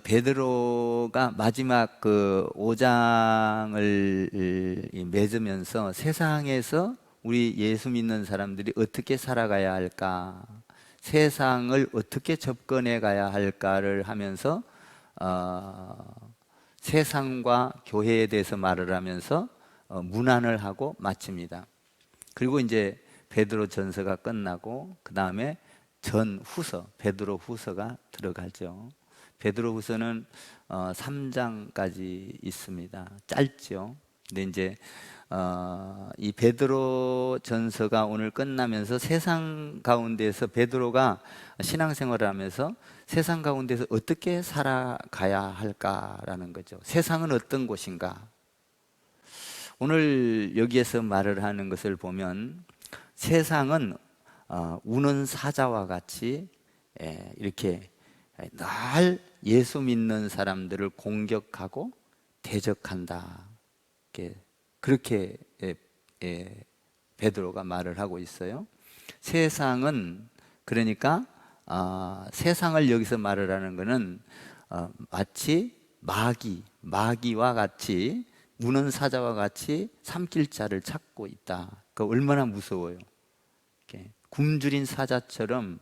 베드로가 마지막 그 5장을 맺으면서 세상에서 우리 예수 믿는 사람들이 어떻게 살아가야 할까, 세상을 어떻게 접근해 가야 할까를 하면서 세상과 교회에 대해서 말을 하면서 문안을 하고 마칩니다. 그리고 이제 베드로 전서가 끝나고 그 다음에 전후서, 베드로 후서가 들어가죠. 베드로 후서는 3장까지 있습니다. 짧죠. 근데 이제 이 베드로 전서가 오늘 끝나면서 세상 가운데서 베드로가 신앙생활을 하면서 세상 가운데서 어떻게 살아가야 할까라는 거죠. 세상은 어떤 곳인가? 오늘 여기에서 말을 하는 것을 보면 세상은 우는 사자와 같이 이렇게 늘 예수 믿는 사람들을 공격하고 대적한다. 그렇게 베드로가 말을 하고 있어요. 세상은 그러니까 세상을 여기서 말을 하는 것은 마치 마귀와 같이 우는 사자와 같이 삼킬 자를 찾고 있다. 그 얼마나 무서워요. 굶주린 사자처럼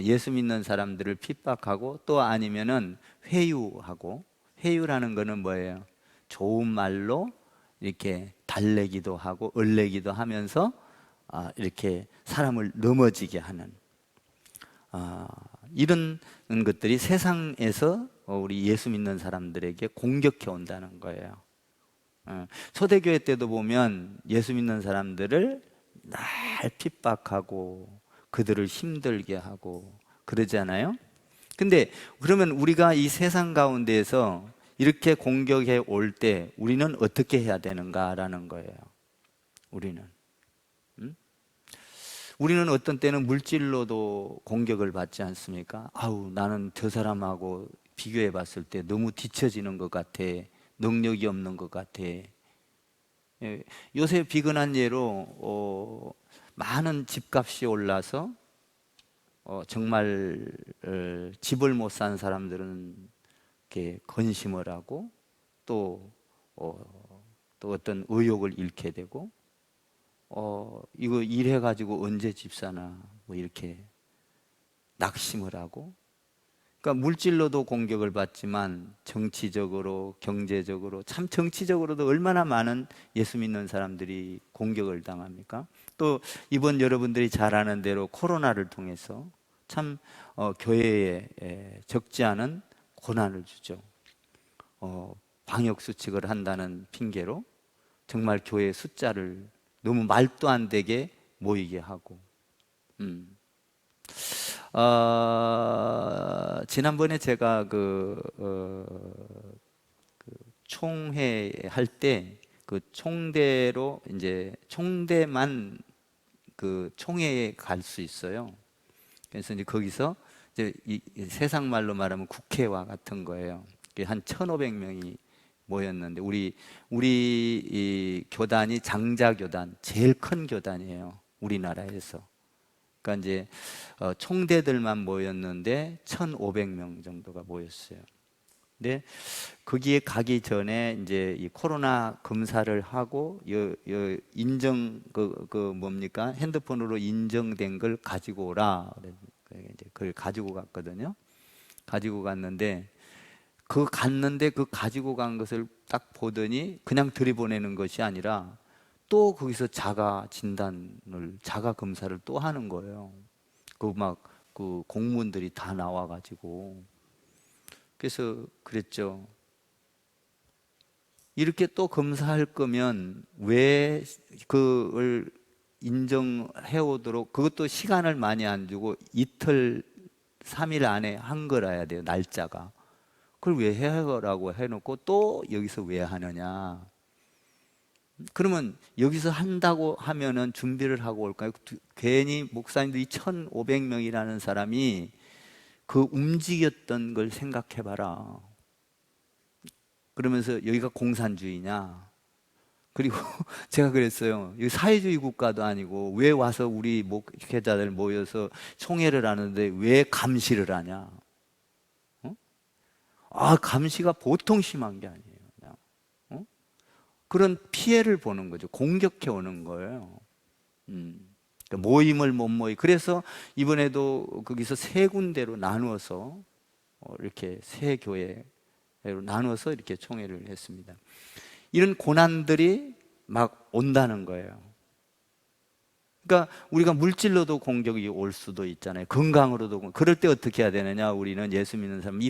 예수 믿는 사람들을 핍박하고 또 아니면은 회유하고, 회유라는 거는 뭐예요? 좋은 말로 이렇게 달래기도 하고 얼레기도 하면서 이렇게 사람을 넘어지게 하는 이런 것들이 세상에서 우리 예수 믿는 사람들에게 공격해 온다는 거예요. 초대교회 때도 보면 예수 믿는 사람들을 날 핍박하고 그들을 힘들게 하고 그러잖아요. 근데 그러면 우리가 이 세상 가운데에서 이렇게 공격해 올 때 우리는 어떻게 해야 되는가라는 거예요. 우리는 어떤 때는 물질로도 공격을 받지 않습니까? 아우, 나는 저 사람하고 비교해 봤을 때 너무 뒤처지는 것 같아, 능력이 없는 것 같아. 요새 비근한 예로 많은 집값이 올라서 정말 집을 못 산 사람들은 이렇게 건심을 하고 또 어떤 의욕을 잃게 되고 이거 일해가지고 언제 집 사나 뭐 이렇게 낙심을 하고, 그러니까 물질로도 공격을 받지만 정치적으로, 경제적으로, 참 정치적으로도 얼마나 많은 예수 믿는 사람들이 공격을 당합니까? 또 이번 여러분들이 잘 아는 대로 코로나를 통해서 참 교회에 적지 않은 고난을 주죠. 방역 수칙을 한다는 핑계로 정말 교회 숫자를 너무 말도 안 되게 모이게 하고. 지난번에 제가 그 총회 할 때 그 총대로 이제 총대만 그 총회에 갈 수 있어요. 그래서 이제 거기서 이제 이 세상 말로 말하면 국회와 같은 거예요. 한 1,500명이 모였는데 우리 이 교단이 장자 교단, 제일 큰 교단이에요, 우리나라에서. 그러니까 이제 총대들만 모였는데 1,500명 정도가 모였어요. 근데 거기에 가기 전에 이제 이 코로나 검사를 하고 인정 뭡니까? 핸드폰으로 인정된 걸 가지고 오라. 이제 그걸 가지고 갔거든요. 가지고 갔는데 그 가지고 간 것을 딱 보더니 그냥 들이보내는 것이 아니라 또 거기서 자가 진단을, 자가 검사를 또 하는 거예요. 그 공무원들이 다 나와가지고. 그래서 그랬죠. 이렇게 또 검사할 거면 왜 그걸 인정해 오도록, 그것도 시간을 많이 안 주고 이틀 3일 안에 한 거라야 돼요, 날짜가. 그걸 왜 해라고 해놓고 또 여기서 왜 하느냐. 그러면 여기서 한다고 하면은 준비를 하고 올까요? 괜히 목사님들이 1,500명이라는 사람이 그 움직였던 걸 생각해봐라. 그러면서 여기가 공산주의냐? 그리고 제가 그랬어요. 여기 사회주의 국가도 아니고 왜 와서 우리 목회자들 모여서 총회를 하는데 왜 감시를 하냐? 감시가 보통 심한 게 아니에요. 그냥. 그런 피해를 보는 거죠. 공격해 오는 거예요. 그러니까 모임을 못 모이. 그래서 이번에도 거기서 세 군데로 나누어서 이렇게 세 교회로 나누어서 이렇게 총회를 했습니다. 이런 고난들이 막 온다는 거예요. 그러니까 우리가 물질로도 공격이 올 수도 있잖아요. 건강으로도. 그럴 때 어떻게 해야 되느냐? 우리는 예수 믿는 사람,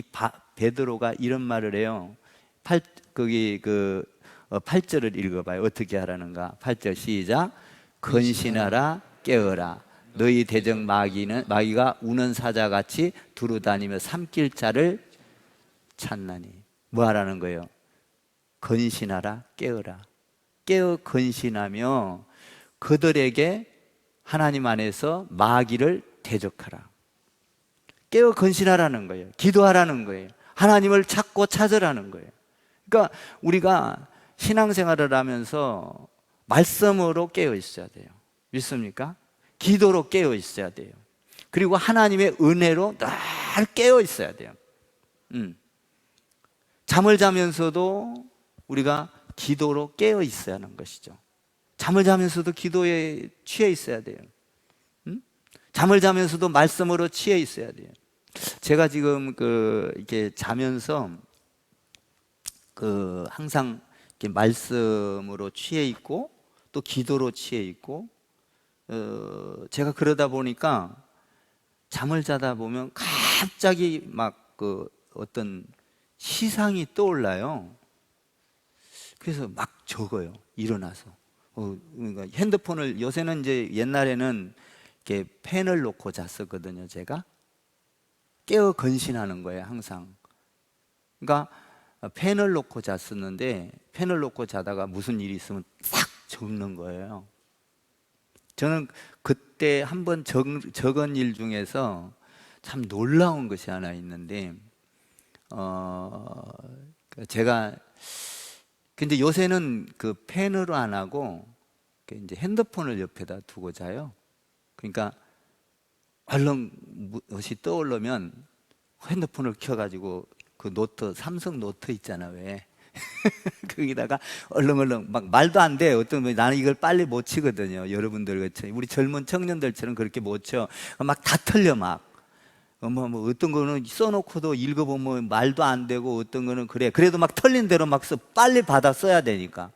베드로가 이런 말을 해요. 8절을 읽어봐요. 어떻게 하라는가? 8절 시작. 근신하라, 깨어라. 너희 대적 마귀가 우는 사자같이 두루다니며 삼킬 자를 찾나니. 뭐 하라는 거예요? 근신하라, 깨어라. 깨어 근신하며 그들에게 하나님 안에서 마귀를 대적하라. 깨어 근신하라는 거예요. 기도하라는 거예요. 하나님을 찾고 찾으라는 거예요. 그러니까 우리가 신앙생활을 하면서 말씀으로 깨어 있어야 돼요. 믿습니까? 기도로 깨어 있어야 돼요. 그리고 하나님의 은혜로 늘 깨어 있어야 돼요. 잠을 자면서도 우리가 기도로 깨어 있어야 하는 것이죠. 잠을 자면서도 기도에 취해 있어야 돼요. 잠을 자면서도 말씀으로 취해 있어야 돼요. 제가 지금 이렇게 자면서 항상 이렇게 말씀으로 취해 있고 또 기도로 취해 있고, 제가 그러다 보니까 잠을 자다 보면 갑자기 막 어떤 시상이 떠올라요. 그래서 막 적어요. 일어나서. 그러니까 핸드폰을, 요새는 이제 옛날에는 이렇게 펜을 놓고 잤었거든요. 제가 깨어 건신하는 거예요, 항상. 그러니까 펜을 놓고 잤었는데, 펜을 놓고 자다가 무슨 일이 있으면 싹 적는 거예요. 저는 그때 한번 적은 일 중에서 참 놀라운 것이 하나 있는데, 제가 근데 요새는 그 펜으로 안 하고 이제 핸드폰을 옆에다 두고 자요. 그러니까 얼른 무엇이 떠오르면 핸드폰을 켜가지고 그 노트, 삼성 노트 있잖아, 왜? 거기다가 얼렁얼렁 막 말도 안 돼. 어떤 분 나는 이걸 빨리 못 치거든요. 여러분들 같이 우리 젊은 청년들처럼 그렇게 못 쳐. 막 다 틀려 막. 뭐 어떤 거는 써놓고도 읽어보면 말도 안 되고, 어떤 거는 그래도 막 틀린 대로 막 빨리 받아 써야 되니까.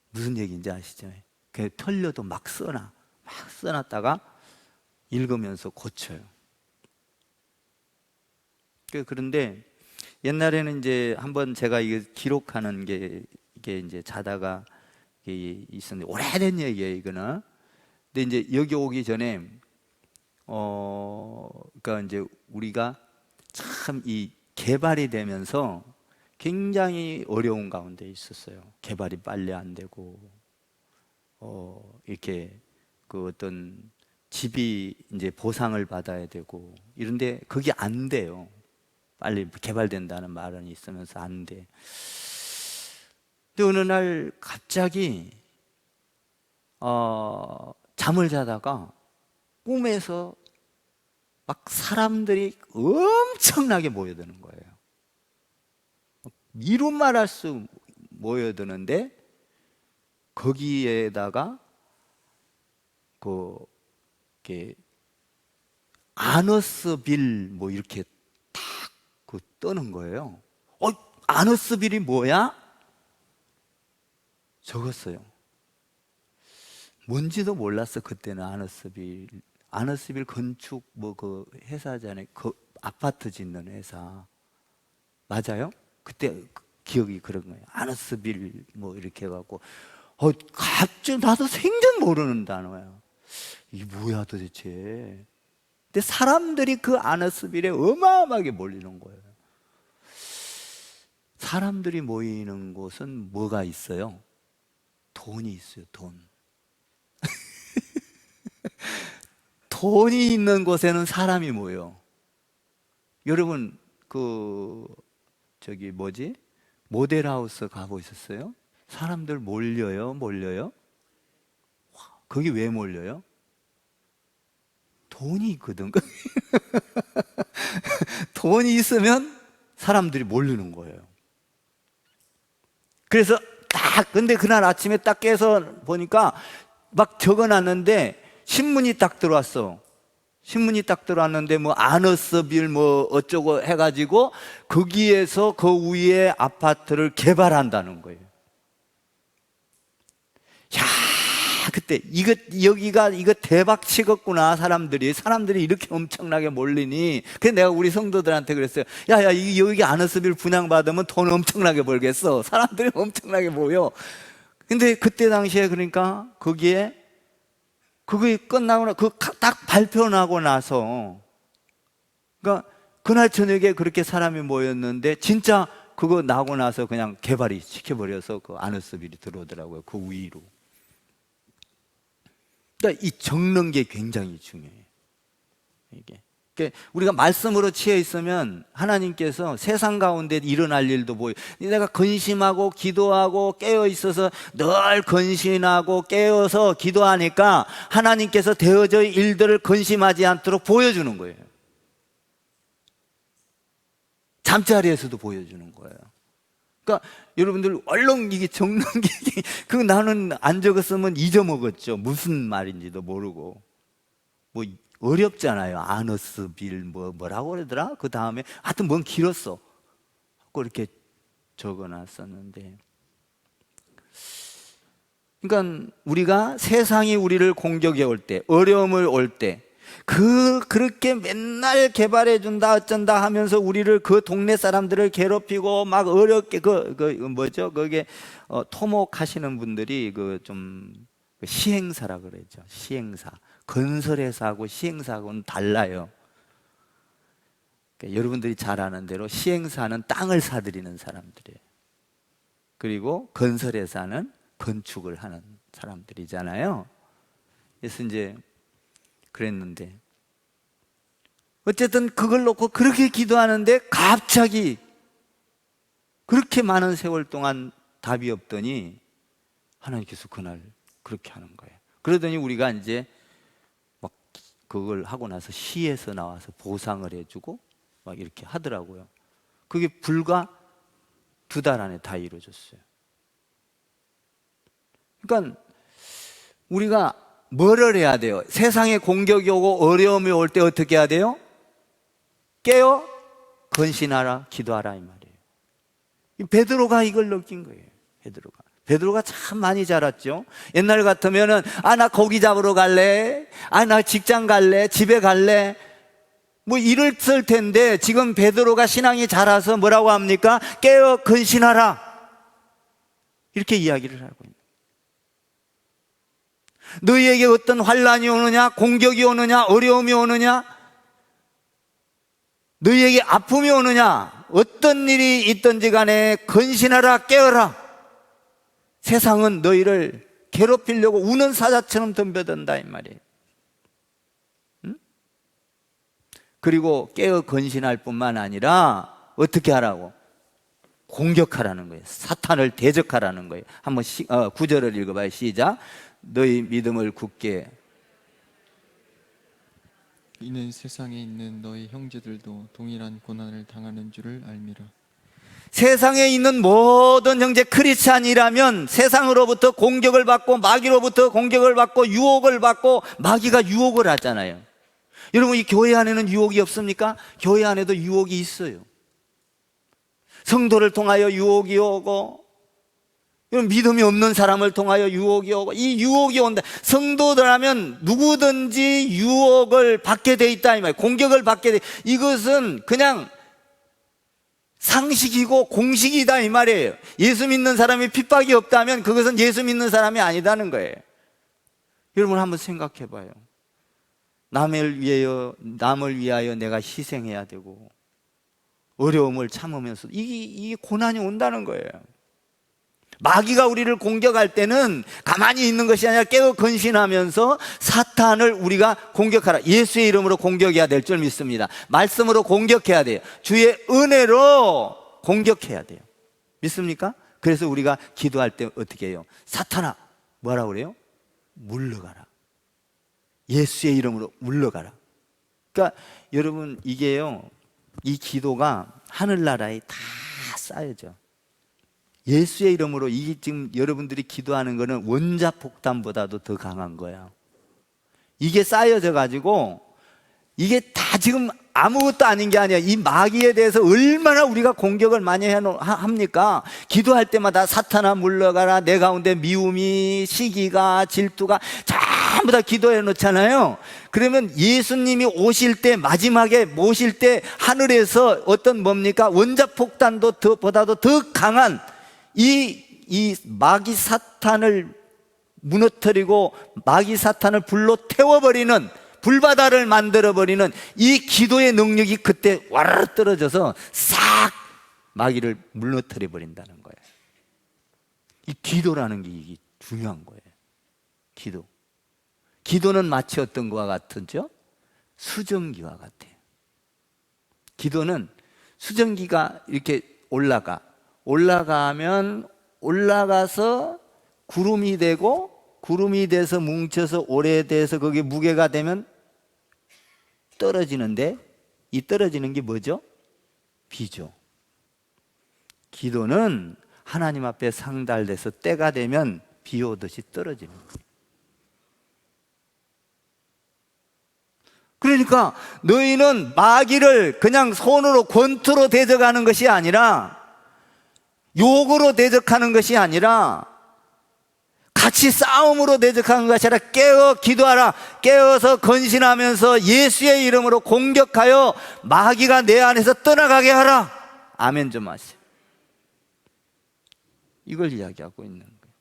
무슨 얘기인지 아시죠? 그 틀려도 막 써놨다가 읽으면서 고쳐요. 그런데 옛날에는 이제 한번 제가 이게 기록하는 이게 이제 자다가 이게 있었는데, 오래된 얘기예요, 이거는. 근데 이제 여기 오기 전에 그러니까 이제 우리가 참 이 개발이 되면서 굉장히 어려운 가운데 있었어요. 개발이 빨리 안 되고, 이렇게 어떤 집이 이제 보상을 받아야 되고, 이런데 그게 안 돼요. 빨리 개발된다는 말은 있으면서 안 돼. 근데 어느 날 갑자기 잠을 자다가 꿈에서 막 사람들이 엄청나게 모여드는 거예요. 이루 말할 수 모여드는데, 거기에다가 이렇게 아너스빌 뭐 이렇게 딱 떠는 거예요. 아너스빌이 뭐야? 적었어요. 뭔지도 몰랐어 그때는. 아너스빌 건축 뭐 그 회사잖아요. 그 아파트 짓는 회사 맞아요? 그때 기억이 그런 거예요. 아너스빌 뭐 이렇게 해갖고, 갑자기 나도 생전 모르는 단어야. 이게 뭐야 도대체. 근데 사람들이 그 아너스빌에 어마어마하게 몰리는 거예요. 사람들이 모이는 곳은 뭐가 있어요? 돈이 있어요. 돈이 있는 곳에는 사람이 모여. 여러분 모델하우스 가보셨어요? 사람들 몰려요? 거기 왜 몰려요? 돈이 있거든. 돈이 있으면 사람들이 모르는 거예요. 그래서 근데 그날 아침에 딱 깨서 보니까 막 적어놨는데 신문이 딱 들어왔어. 신문이 딱 들어왔는데 뭐 아너스빌 뭐 어쩌고 해가지고 거기에서 그 위에 아파트를 개발한다는 거예요. 야, 그때 여기가 대박 치겠구나. 사람들이 이렇게 엄청나게 몰리니. 그래서 내가 우리 성도들한테 그랬어요. 야, 여기 아너스빌 분양받으면 돈 엄청나게 벌겠어. 사람들이 엄청나게 모여. 근데 그때 당시에 그러니까 거기에 그게 끝나고 딱 발표 나고 나서, 그러니까 그날 저녁에 그렇게 사람이 모였는데 진짜 그거 나고 나서 그냥 개발이 시켜버려서 그 아너스빌이 들어오더라고요. 그 위로. 그러니까 이 적는 게 굉장히 중요해요. 이게. 그러니까 우리가 말씀으로 취해 있으면 하나님께서 세상 가운데 일어날 일도 보여. 내가 근심하고 기도하고 깨어 있어서 늘 근심하고 깨어서 기도하니까 하나님께서 되어져 일들을 근심하지 않도록 보여주는 거예요. 잠자리에서도 보여주는 거예요. 그러니까 여러분들 얼른 이게 적는 게 그 나는 안 적었으면 잊어먹었죠. 무슨 말인지도 모르고. 뭐 어렵잖아요. 아너스빌 뭐라고 그러더라? 그 다음에 하여튼 뭔 길었어. 이렇게 적어놨었는데, 그러니까 우리가 세상이 우리를 공격해 올 때, 어려움을 올 때, 그렇게 맨날 개발해준다 어쩐다 하면서 우리를 그 동네 사람들을 괴롭히고 막 어렵게 뭐죠? 그게 토목하시는 분들이 좀 시행사라 그러죠. 시행사. 건설회사하고 시행사하고는 달라요. 그러니까 여러분들이 잘 아는 대로 시행사는 땅을 사들이는 사람들이에요. 그리고 건설회사는 건축을 하는 사람들이잖아요. 그래서 이제 그랬는데, 어쨌든 그걸 놓고 그렇게 기도하는데 갑자기 그렇게 많은 세월 동안 답이 없더니 하나님께서 그날 그렇게 하는 거예요. 그러더니 우리가 이제 막 그걸 하고 나서 시에서 나와서 보상을 해주고 막 이렇게 하더라고요. 그게 불과 2달 안에 다 이루어졌어요. 그러니까 우리가 뭐를 해야 돼요? 세상에 공격이 오고 어려움이 올 때 어떻게 해야 돼요? 깨어 건신하라, 기도하라 이 말이에요. 베드로가 이걸 느낀 거예요. 베드로가 참 많이 자랐죠. 옛날 같으면은 나 고기 잡으러 갈래, 나 직장 갈래, 집에 갈래, 뭐 이랬을 텐데 지금 베드로가 신앙이 자라서 뭐라고 합니까? 깨어 건신하라, 이렇게 이야기를 하고 있는. 너희에게 어떤 환난이 오느냐, 공격이 오느냐, 어려움이 오느냐, 너희에게 아픔이 오느냐, 어떤 일이 있든지 간에 건신하라, 깨어라. 세상은 너희를 괴롭히려고 우는 사자처럼 덤벼든다 이 말이에요. 응? 그리고 깨어 건신할 뿐만 아니라 어떻게 하라고? 공격하라는 거예요. 사탄을 대적하라는 거예요. 한번 9절을 읽어봐요. 시작. 너희 믿음을 굳게. 이는 세상에 있는 너희 형제들도 동일한 고난을 당하는 줄을 알미라. 세상에 있는 모든 형제 크리스찬이라면 세상으로부터 공격을 받고 마귀로부터 공격을 받고 유혹을 받고, 마귀가 유혹을 하잖아요. 여러분, 이 교회 안에는 유혹이 없습니까? 교회 안에도 유혹이 있어요. 성도를 통하여 유혹이 오고, 믿음이 없는 사람을 통하여 유혹이 오고, 이 유혹이 온다. 성도들하면 누구든지 유혹을 받게 돼 있다 이 말이에요. 공격을 받게 돼. 이것은 그냥 상식이고 공식이다 이 말이에요. 예수 믿는 사람이 핍박이 없다면 그것은 예수 믿는 사람이 아니다는 거예요. 여러분 한번 생각해 봐요. 남을 위하여 내가 희생해야 되고 어려움을 참으면서 이게 고난이 온다는 거예요. 마귀가 우리를 공격할 때는 가만히 있는 것이 아니라 깨어 건신하면서 사탄을 우리가 공격하라. 예수의 이름으로 공격해야 될 줄 믿습니다. 말씀으로 공격해야 돼요. 주의 은혜로 공격해야 돼요. 믿습니까? 그래서 우리가 기도할 때 어떻게 해요? 사탄아, 뭐라고 그래요? 물러가라. 예수의 이름으로 물러가라. 그러니까 여러분, 이게요, 이 기도가 하늘나라에 다 쌓여져. 예수의 이름으로 이 지금 여러분들이 기도하는 거는 원자폭탄보다도 더 강한 거야. 이게 쌓여져 가지고 이게 다 지금 아무것도 아닌 게 아니야. 이 마귀에 대해서 얼마나 우리가 공격을 많이 합니까? 기도할 때마다 사탄아 물러가라, 내 가운데 미움이, 시기가, 질투가 전부 다 기도해 놓잖아요. 그러면 예수님이 오실 때, 마지막에 모실 때 하늘에서 어떤 뭡니까? 원자폭탄도 보다도 더 강한 이 마귀 사탄을 무너뜨리고 마귀 사탄을 불로 태워버리는, 불바다를 만들어버리는 이 기도의 능력이 그때 와르르 떨어져서 싹 마귀를 무너뜨려 버린다는 거예요. 이 기도라는 게 이게 중요한 거예요. 기도는 마치 어떤 것과 같은죠? 수증기와 같아요. 기도는 수증기가 이렇게 올라가면 올라가서 구름이 되고, 구름이 돼서 뭉쳐서 오래돼서 거기에 무게가 되면 떨어지는데, 이 떨어지는 게 뭐죠? 비죠. 기도는 하나님 앞에 상달돼서 때가 되면 비 오듯이 떨어지는 거예요. 그러니까 너희는 마귀를 그냥 손으로 권투로 대적하는 것이 아니라, 욕으로 대적하는 것이 아니라, 같이 싸움으로 대적하는 것이 아니라 깨어 기도하라. 깨어서 건신하면서 예수의 이름으로 공격하여 마귀가 내 안에서 떠나가게 하라. 아멘 좀 하세요. 이걸 이야기하고 있는 거예요.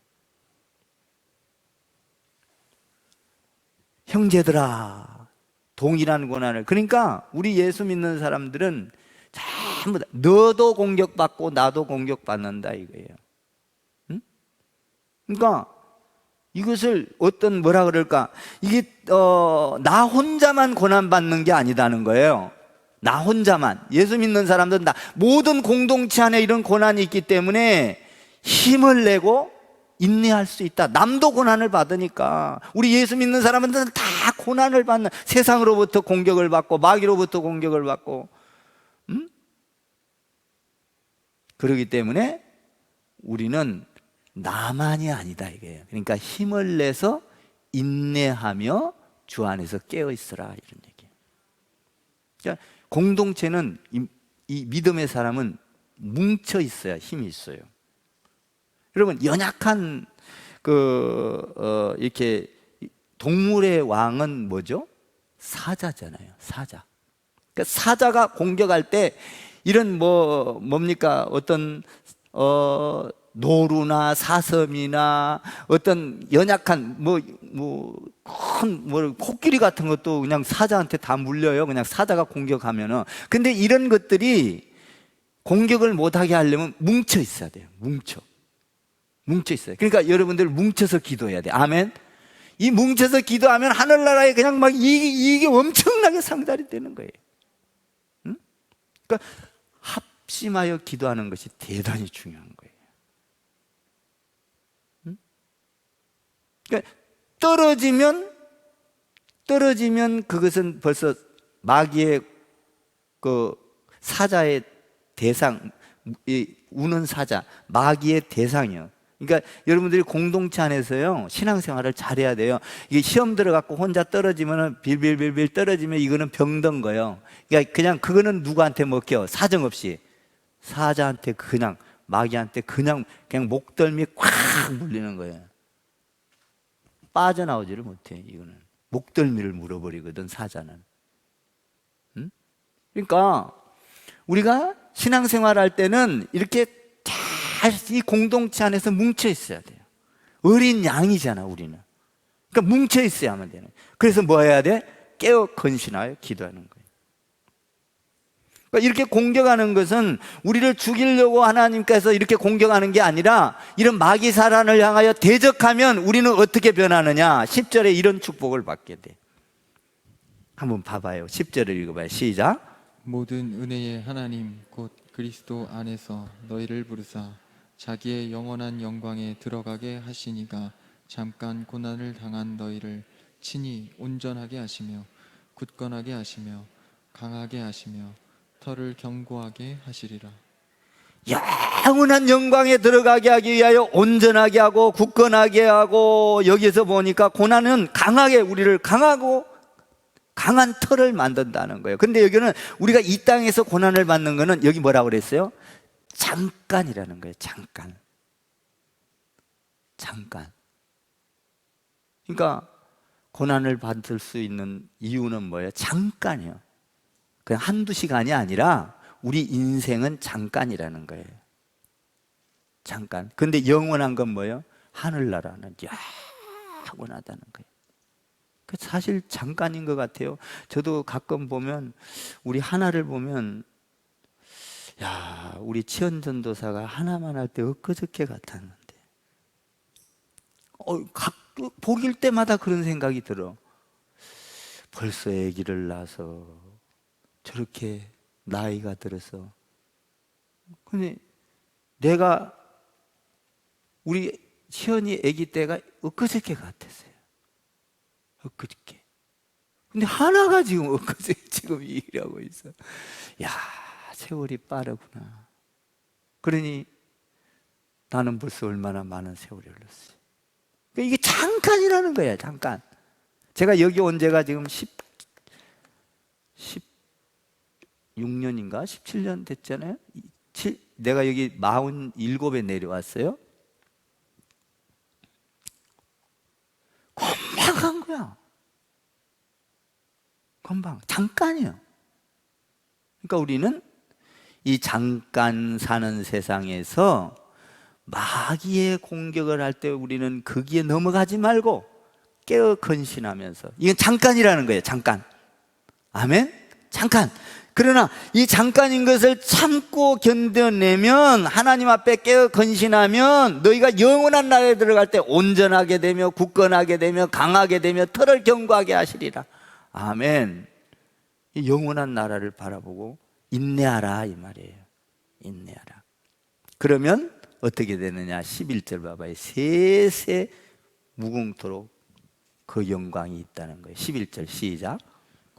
형제들아, 동일한 고난을. 그러니까 우리 예수 믿는 사람들은 전부 다 너도 공격받고 나도 공격받는다 이거예요. 응? 그러니까 이것을 어떤 뭐라 그럴까, 이게 나 혼자만 고난받는 게 아니다는 거예요. 나 혼자만. 예수 믿는 사람들은 다 모든 공동체 안에 이런 고난이 있기 때문에 힘을 내고 인내할 수 있다. 남도 고난을 받으니까. 우리 예수 믿는 사람들은 다 고난을 받는, 세상으로부터 공격을 받고 마귀로부터 공격을 받고, 그렇기 때문에 우리는 나만이 아니다 이거예요. 그러니까 힘을 내서 인내하며 주 안에서 깨어 있으라, 이런 얘기예요. 그러니까 공동체는, 이 믿음의 사람은 뭉쳐 있어야 힘이 있어요. 여러분, 연약한 이렇게 동물의 왕은 뭐죠? 사자잖아요. 사자. 그러니까 사자가 공격할 때 이런 뭡니까? 어떤 노루나 사슴이나 어떤 연약한 큰 코끼리 같은 것도 그냥 사자한테 다 물려요. 그냥 사자가 공격하면은. 근데 이런 것들이 공격을 못하게 하려면 뭉쳐 있어야 돼요. 뭉쳐 있어요. 그러니까 여러분들 뭉쳐서 기도해야 돼. 아멘. 이 뭉쳐서 기도하면 하늘나라에 그냥 막 이게 엄청나게 상달이 되는 거예요. 응? 그러니까 합심하여 기도하는 것이 대단히 중요한 거예요. 응? 그러니까 떨어지면 그것은 벌써 마귀의 그 사자의 대상, 이 우는 사자, 마귀의 대상이요. 그러니까 여러분들이 공동체 안에서요, 신앙생활을 잘해야 돼요. 이게 시험 들어갖고 혼자 떨어지면은 빌빌빌빌 떨어지면 이거는 병든 거예요. 그러니까 그냥 그거는 누구한테 먹혀? 사정없이 사자한테, 그냥 마귀한테 그냥 목덜미에 콱 물리는 거예요. 빠져나오지를 못해. 이거는 목덜미를 물어버리거든, 사자는. 응? 그러니까 우리가 신앙생활할 때는 이렇게 잘 이 공동체 안에서 뭉쳐 있어야 돼요. 어린 양이잖아, 우리는. 그러니까 뭉쳐 있어야만 되는. 그래서 뭐 해야 돼? 깨어 건신하여 기도하는 거예요. 그러니까 이렇게 공격하는 것은 우리를 죽이려고 하나님께서 이렇게 공격하는 게 아니라, 이런 마귀 사단을 향하여 대적하면 우리는 어떻게 변하느냐? 10절에 이런 축복을 받게 돼. 한번 봐봐요. 10절을 읽어봐요. 시작. 모든 은혜의 하나님 곧 그리스도 안에서 너희를 부르사 자기의 영원한 영광에 들어가게 하시니가 잠깐 고난을 당한 너희를 친히 온전하게 하시며 굳건하게 하시며 강하게 하시며 터를 견고하게 하시리라. 영원한 영광에 들어가게 하기 위하여 온전하게 하고 굳건하게 하고, 여기서 보니까 고난은 강하게 우리를 강한 털을 만든다는 거예요. 근데 여기는 우리가 이 땅에서 고난을 받는 거는 여기 뭐라고 그랬어요? 잠깐이라는 거예요. 잠깐. 그러니까 고난을 받을 수 있는 이유는 뭐예요? 잠깐이요. 그냥 한두 시간이 아니라 우리 인생은 잠깐이라는 거예요. 잠깐. 근데 영원한 건 뭐예요? 하늘나라는 영원하다는 거예요. 사실 잠깐인 것 같아요. 저도 가끔 보면, 우리 하나를 보면, 야, 우리 치현전도사가 하나만 할 때 엊그저께 같았는데, 보길 때마다 그런 생각이 들어. 벌써 아기를 낳아서 저렇게 나이가 들어서. 근데 내가 우리 시연이 아기 때가 엊그저께 같았어요. 엊그저께. 근데 하나가 지금 엊그저께 지금 일하고 있어. 야, 세월이 빠르구나. 그러니 나는 벌써 얼마나 많은 세월이 흘렀어요. 이게 잠깐이라는 거예요. 잠깐. 제가 여기 온 지가 지금 16년인가 17년 됐잖아요. 내가 여기 47에 내려왔어요. 금방 간 거야. 금방. 잠깐이에요. 그러니까 우리는 이 잠깐 사는 세상에서 마귀의 공격을 할 때 우리는 거기에 넘어가지 말고 깨어 건신하면서, 이건 잠깐이라는 거예요. 잠깐. 아멘? 잠깐. 그러나 이 잠깐인 것을 참고 견뎌내면, 하나님 앞에 깨어 건신하면 너희가 영원한 나라에 들어갈 때 온전하게 되며 굳건하게 되며 강하게 되며 털을 견고하게 하시리라. 아멘. 이 영원한 나라를 바라보고 인내하라 이 말이에요. 인내하라. 그러면 어떻게 되느냐? 11절 봐봐요. 세세 무궁토록 그 영광이 있다는 거예요. 11절 시작.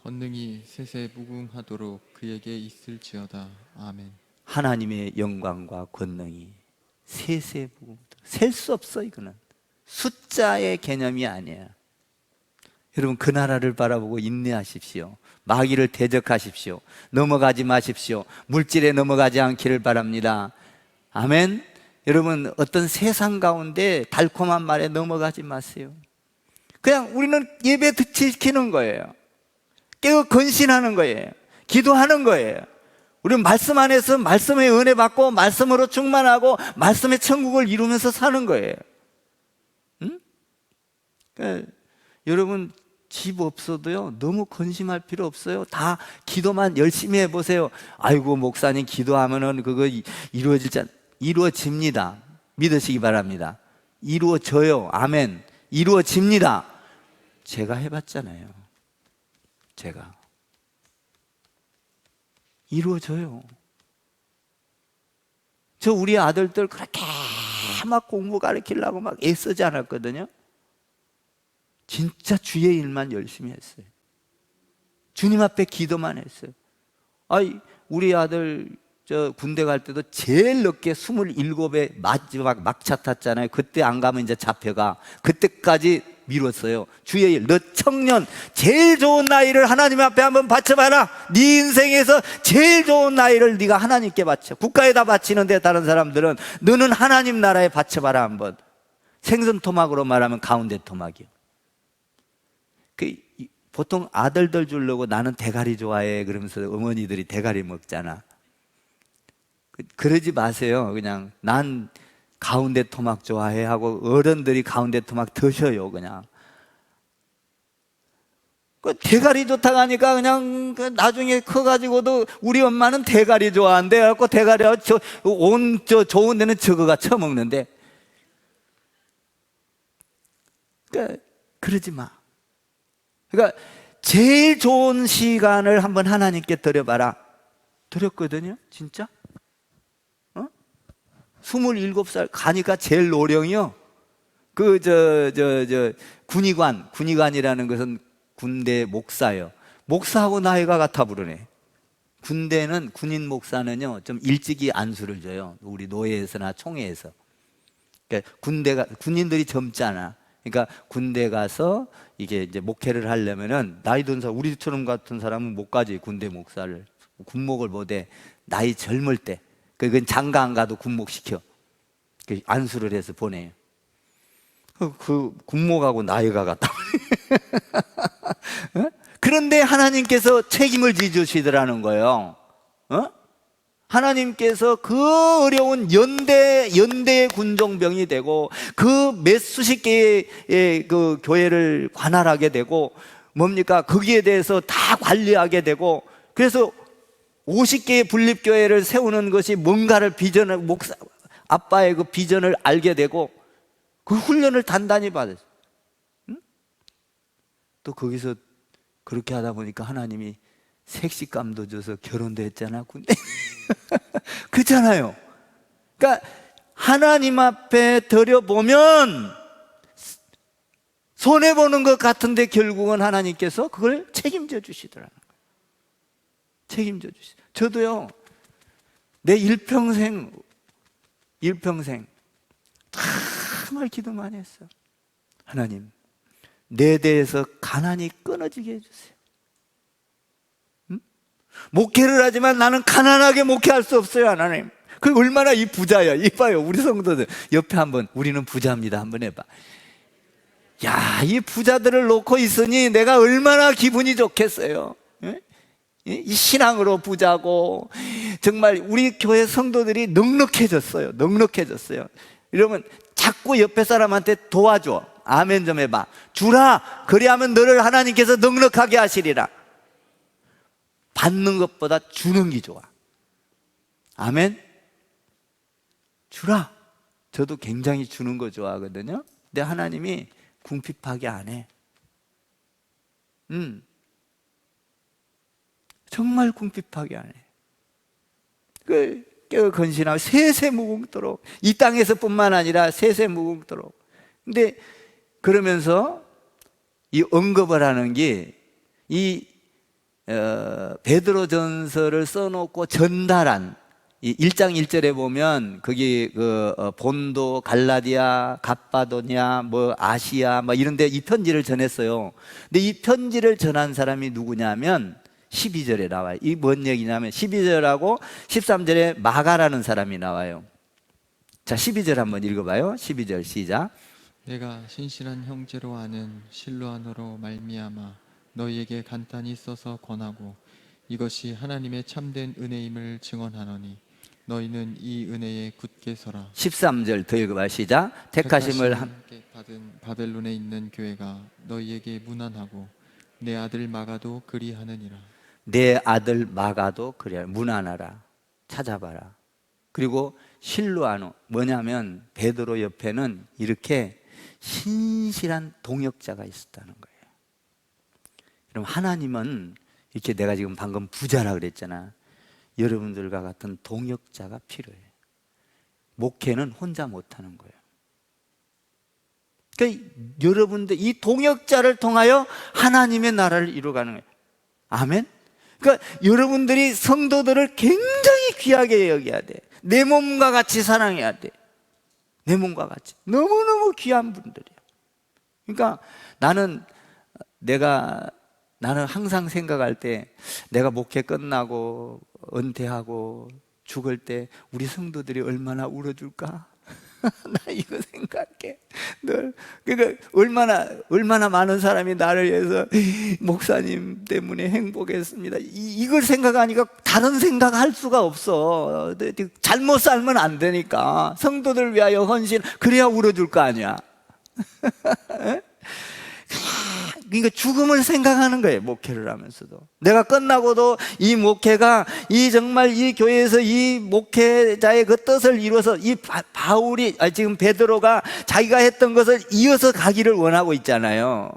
권능이 세세 무궁하도록 그에게 있을지어다. 아멘. 하나님의 영광과 권능이 세세 무궁토록, 셀 수 없어. 이거는 숫자의 개념이 아니야. 여러분, 그 나라를 바라보고 인내하십시오. 마귀를 대적하십시오. 넘어가지 마십시오. 물질에 넘어가지 않기를 바랍니다. 아멘. 여러분, 어떤 세상 가운데 달콤한 말에 넘어가지 마세요. 그냥 우리는 예배 지키는 거예요. 깨어 건신하는 거예요. 기도하는 거예요. 우리는 말씀 안에서 말씀의 은혜 받고 말씀으로 충만하고 말씀의 천국을 이루면서 사는 거예요. 응? 그러니까 여러분, 집 없어도요 너무 건심할 필요 없어요. 다 기도만 열심히 해보세요. 아이고, 목사님 기도하면은 그거 이루어집니다. 믿으시기 바랍니다. 이루어져요. 아멘. 이루어집니다. 제가 해봤잖아요. 제가 이루어져요. 저 우리 아들들 그렇게 막 공부 가르치려고 막 애쓰지 않았거든요. 진짜 주의 일만 열심히 했어요. 주님 앞에 기도만 했어요. 우리 아들 저 군대 갈 때도 제일 늦게 27에 마지막 막차 탔잖아요. 그때 안 가면 이제 잡혀가. 그때까지 미뤘어요. 주의 일, 너 청년 제일 좋은 나이를 하나님 앞에 한번 바쳐봐라. 네 인생에서 제일 좋은 나이를 네가 하나님께 바쳐. 국가에다 바치는데 다른 사람들은 너는 하나님 나라에 바쳐봐라. 한번 생선 토막으로 말하면 가운데 토막이요. 보통 아들들 주려고 나는 대가리 좋아해 그러면서 어머니들이 대가리 먹잖아. 그러지 마세요. 그냥 난 가운데 토막 좋아해 하고 어른들이 가운데 토막 드셔요. 그냥 대가리 좋다고 하니까 그냥 나중에 커가지고도 우리 엄마는 대가리 좋아한대. 그래갖고 대가리 좋은 데는 저거가 처먹는데. 그러지 마. 그러니까 제일 좋은 시간을 한번 하나님께 드려봐라. 드렸거든요. 진짜. 27살 가니까 제일 노령이요. 군의관이라는 것은 군대 목사예요. 목사하고 나이가 같아 부르네. 군대는 군인 목사는요 좀 일찍이 안수를 줘요. 우리 노예에서나 총회에서. 그러니까 군인들이 젊잖아. 그러니까 군대 가서 이게 이제 목회를 하려면은 나이 든 사람, 우리처럼 같은 사람은 못 가지. 군대 목사를 군목을 못해. 나이 젊을 때. 그건 장가 안 가도 군목시켜. 안수를 해서 보내요. 그 군목하고 나이가 같다. 어? 그런데 하나님께서 책임을 지주시더라는 거예요. 하나님께서 그 어려운 연대의 군종병이 되고 그 몇 수십 개의 그 교회를 관할하게 되고 뭡니까? 거기에 대해서 다 관리하게 되고 그래서 50개의 분립교회를 세우는 것이 뭔가를 비전을 아빠의 그 비전을 알게 되고 그 훈련을 단단히 받았어요. 응? 또 거기서 그렇게 하다 보니까 하나님이 색시감도 줘서 결혼도 했잖아, 군대. 그렇잖아요. 그러니까 하나님 앞에 드려보면 손해보는 것 같은데 결국은 하나님께서 그걸 책임져 주시더라는 거예요. 책임져 주시. 저도요, 내 일평생 정말 기도 많이 했어요. 하나님, 내 대해서 가난이 끊어지게 해주세요. 응? 목회를 하지만 나는 가난하게 목회할 수 없어요, 하나님. 그 얼마나 이 부자야. 이봐요, 우리 성도들 옆에 한번 우리는 부자입니다 한번 해봐. 야, 이 부자들을 놓고 있으니 내가 얼마나 기분이 좋겠어요. 응? 이 신앙으로 부자고 정말 우리 교회 성도들이 넉넉해졌어요. 이러면 자꾸 옆에 사람한테 도와줘. 아멘 좀 해봐. 주라. 그리하면 너를 하나님께서 넉넉하게 하시리라. 받는 것보다 주는 게 좋아. 아멘. 주라. 저도 굉장히 주는 거 좋아하거든요. 근데 하나님이 궁핍하게 안 해. 정말 궁핍하게 안 해. 깨어 건신하고 세세무궁토록, 이 땅에서뿐만 아니라 세세무궁토록. 근데 그러면서 이 언급을 하는 게 이 베드로전서를 써놓고 전달한 이 1장 1절에 보면 거기 본도, 갈라디아, 갑바도냐, 뭐 아시아, 뭐 이런데 이 편지를 전했어요. 근데 이 편지를 전한 사람이 누구냐면 12절에 나와요. 이 뭔 얘기냐면 12절하고 13절에 마가라는 사람이 나와요. 자, 12절 한번 읽어봐요. 12절 시작. 내가 신실한 형제로 아는 실로아노로 말미암아 너희에게 간단히 써서 권하고 이것이 하나님의 참된 은혜임을 증언하노니 너희는 이 은혜에 굳게 서라. 13절 더 읽어봐요. 시작. 택하심을 함께 받은 바벨론에 있는 교회가 너희에게 무난하고 내 아들 마가도 그리하느니라. 내 아들 마가도 그래. 무난하라. 찾아봐라. 그리고 실로아노, 뭐냐면 베드로 옆에는 이렇게 신실한 동역자가 있었다는 거예요. 그럼 하나님은 이렇게 내가 지금 방금 부자라 그랬잖아. 여러분들과 같은 동역자가 필요해. 목회는 혼자 못하는 거예요. 그러니까 여러분들 이 동역자를 통하여 하나님의 나라를 이루어가는 거예요. 아멘. 그러니까 여러분들이 성도들을 굉장히 귀하게 여겨야 돼. 내 몸과 같이 사랑해야 돼. 내 몸과 같이. 너무너무 귀한 분들이야. 그러니까 나는 항상 생각할 때 내가 목회 끝나고 은퇴하고 죽을 때 우리 성도들이 얼마나 울어줄까? 나 이거 생각해. 늘 그러니까 얼마나 많은 사람이 나를 위해서 목사님 때문에 행복했습니다. 이걸 생각하니까 다른 생각할 수가 없어. 잘못 살면 안 되니까 성도들 위하여 헌신. 그래야 울어줄 거 아니야. 그러니까 죽음을 생각하는 거예요. 목회를 하면서도 내가 끝나고도 이 목회가 정말 이 교회에서 이 목회자의 그 뜻을 이루어서 이 지금 베드로가 자기가 했던 것을 이어서 가기를 원하고 있잖아요.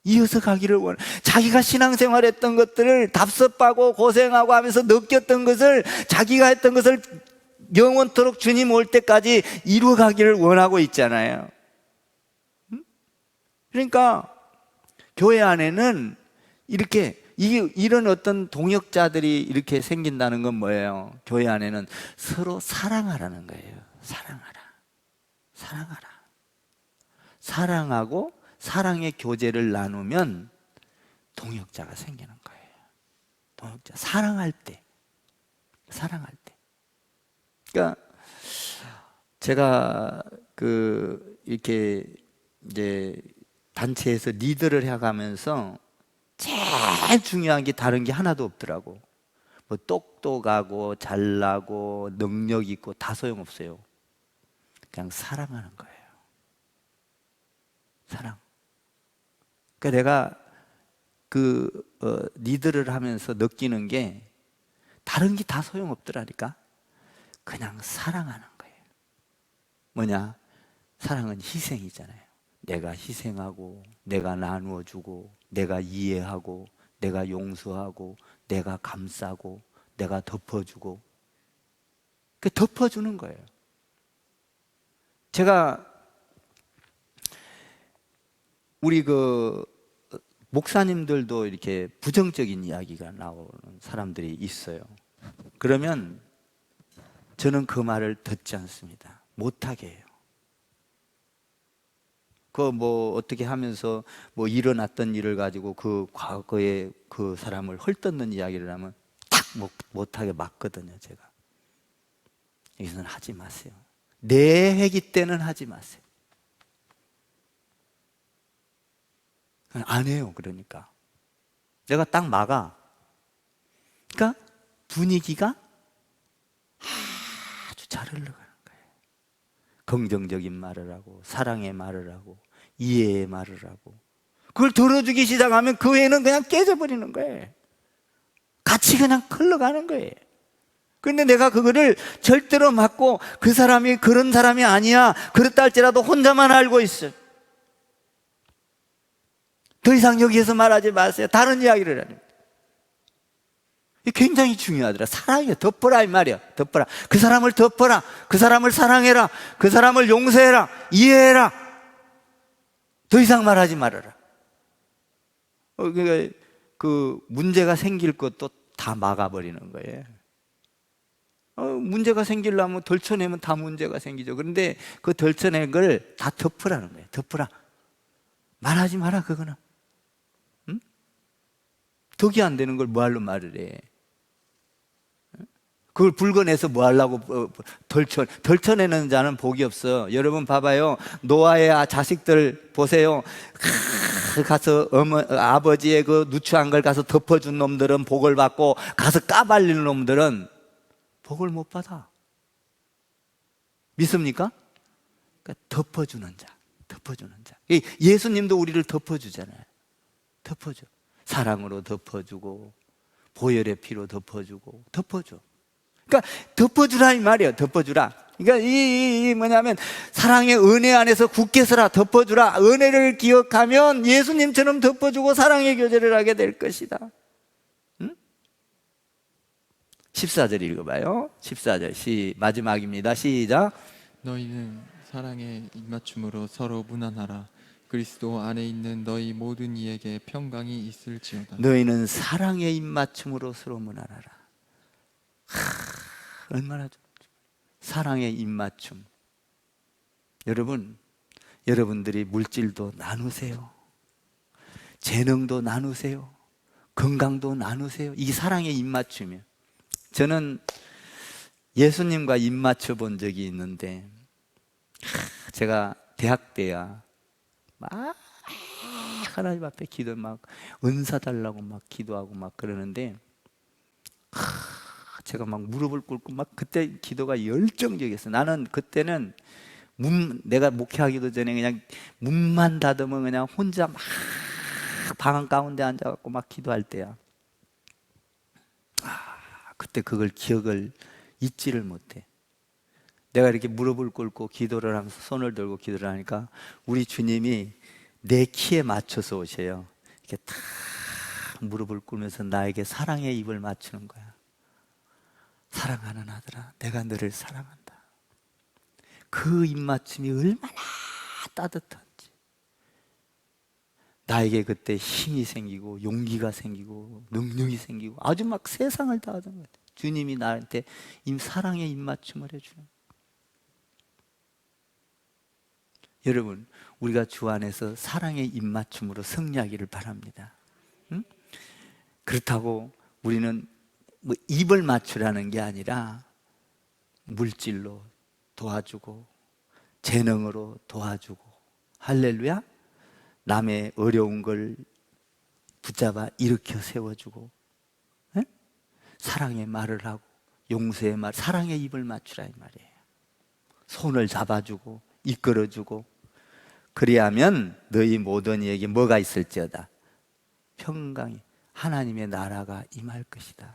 이어서 가기를 자기가 신앙생활했던 것들을 답습하고 고생하고 하면서 느꼈던 것을 자기가 했던 것을 영원토록 주님 올 때까지 이루어가기를 원하고 있잖아요. 그러니까 교회 안에는 이런 어떤 동역자들이 이렇게 생긴다는 건 뭐예요? 교회 안에는 서로 사랑하라는 거예요. 사랑하라. 사랑하고 사랑의 교제를 나누면 동역자가 생기는 거예요. 동역자. 사랑할 때. 그러니까 제가 이렇게 이제 단체에서 리더를 해가면서 제일 중요한 게 다른 게 하나도 없더라고. 뭐 똑똑하고 잘나고 능력 있고 다 소용없어요. 그냥 사랑하는 거예요. 사랑. 그러니까 내가 리더를 하면서 느끼는 게 다른 게 다 소용없더라니까. 그냥 사랑하는 거예요. 뭐냐? 사랑은 희생이잖아요. 내가 희생하고, 내가 나누어주고, 내가 이해하고, 내가 용서하고, 내가 감싸고, 내가 덮어주고. 덮어주는 거예요. 제가 우리 목사님들도 이렇게 부정적인 이야기가 나오는 사람들이 있어요. 그러면 저는 그 말을 듣지 않습니다. 못하게 해요. 어떻게 하면서 일어났던 일을 가지고 과거에 그 사람을 헐뜯는 이야기를 하면 딱 못하게 막거든요, 제가. 여기서는 하지 마세요. 내 회기 때는 하지 마세요. 안 해요, 그러니까. 내가 딱 막아. 그러니까 분위기가 아주 잘 흘러가는 거예요. 긍정적인 말을 하고, 사랑의 말을 하고, 이해의 말을 하고. 그걸 들어주기 시작하면 그 애는 그냥 깨져버리는 거예요. 같이 그냥 흘러가는 거예요. 그런데 내가 그거를 절대로 막고 그 사람이 그런 사람이 아니야. 그렇다 할지라도 혼자만 알고 있어요. 더 이상 여기에서 말하지 마세요. 다른 이야기를 하는 거예요. 이게 굉장히 중요하더라. 사랑이야. 덮어라 이 말이야. 덮어라. 그 사람을 덮어라. 그 사람을 사랑해라. 그 사람을 용서해라. 이해해라. 더 이상 말하지 말아라. 그러니까 문제가 생길 것도 다 막아버리는 거예요. 문제가 생기려면 덜쳐내면 다 문제가 생기죠. 그런데 그 덜쳐낸 걸 다 덮으라는 거예요. 덮으라. 말하지 마라, 그거는. 응? 덕이 안 되는 걸 뭐하러 말을 해. 그걸 불거내서 뭐 하려고 덜쳐내는 자는 복이 없어. 여러분 봐봐요. 노아의 자식들 보세요. 가서 아버지의 그 누추한 걸 가서 덮어준 놈들은 복을 받고, 가서 까발리는 놈들은 복을 못 받아. 믿습니까? 그러니까 덮어주는 자. 예수님도 우리를 덮어주잖아요. 덮어줘. 사랑으로 덮어주고, 보혈의 피로 덮어주고, 덮어줘. 그러니까 덮어주라 이 말이에요. 덮어주라. 그러니까 뭐냐면 사랑의 은혜 안에서 굳게 서라. 덮어주라. 은혜를 기억하면 예수님처럼 덮어주고 사랑의 교제를 하게 될 것이다. 응? 14절 읽어봐요. 14절 마지막입니다. 시작. 너희는 사랑의 입맞춤으로 서로 무난하라. 그리스도 안에 있는 너희 모든 이에게 평강이 있을지어다. 너희는 사랑의 입맞춤으로 서로 무난하라. 얼마나 좋죠. 사랑의 입맞춤. 여러분들이 물질도 나누세요. 재능도 나누세요. 건강도 나누세요. 이게 사랑의 입맞춤이에요. 저는 예수님과 입맞춰 본 적이 있는데, 제가 대학 때야 막 하나님 앞에 은사 달라고 막 기도하고 막 그러는데, 제가 막 무릎을 꿇고 그때 기도가 열정적이었어요. 나는 그때는 내가 목회하기도 전에 그냥 문만 닫으면 그냥 혼자 막 방 가운데 앉아갖고 막 기도할 때야. 그때 그걸 기억을 잊지를 못해. 내가 이렇게 무릎을 꿇고 기도를 하면서 손을 들고 기도를 하니까 우리 주님이 내 키에 맞춰서 오셔요. 이렇게 탁 무릎을 꿇으면서 나에게 사랑의 입을 맞추는 거야. 사랑하는 아들아, 내가 너를 사랑한다. 그 입맞춤이 얼마나 따뜻한지. 나에게 그때 힘이 생기고 용기가 생기고 능력이 생기고 아주 막 세상을 다 하던 것 같아요. 주님이 나한테 사랑의 입맞춤을 해주는. 여러분, 우리가 주 안에서 사랑의 입맞춤으로 승리하기를 바랍니다. 응? 그렇다고 우리는 뭐 입을 맞추라는 게 아니라 물질로 도와주고 재능으로 도와주고, 할렐루야, 남의 어려운 걸 붙잡아 일으켜 세워주고, 에? 사랑의 말을 하고 용서의 말, 사랑의 입을 맞추라 이 말이에요. 손을 잡아주고 이끌어주고, 그리하면 너희 모든 이에게 뭐가 있을지어다? 평강이, 하나님의 나라가 임할 것이다.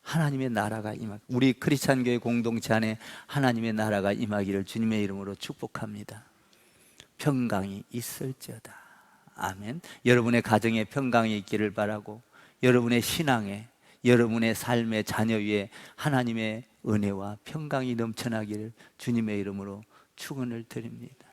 하나님의 나라가 임할, 우리 크리스찬 교회 공동체 안에 하나님의 나라가 임하기를 주님의 이름으로 축복합니다. 평강이 있을지어다. 아멘. 여러분의 가정에 평강이 있기를 바라고, 여러분의 신앙에, 여러분의 삶의 자녀 위에 하나님의 은혜와 평강이 넘쳐나기를 주님의 이름으로 축원을 드립니다.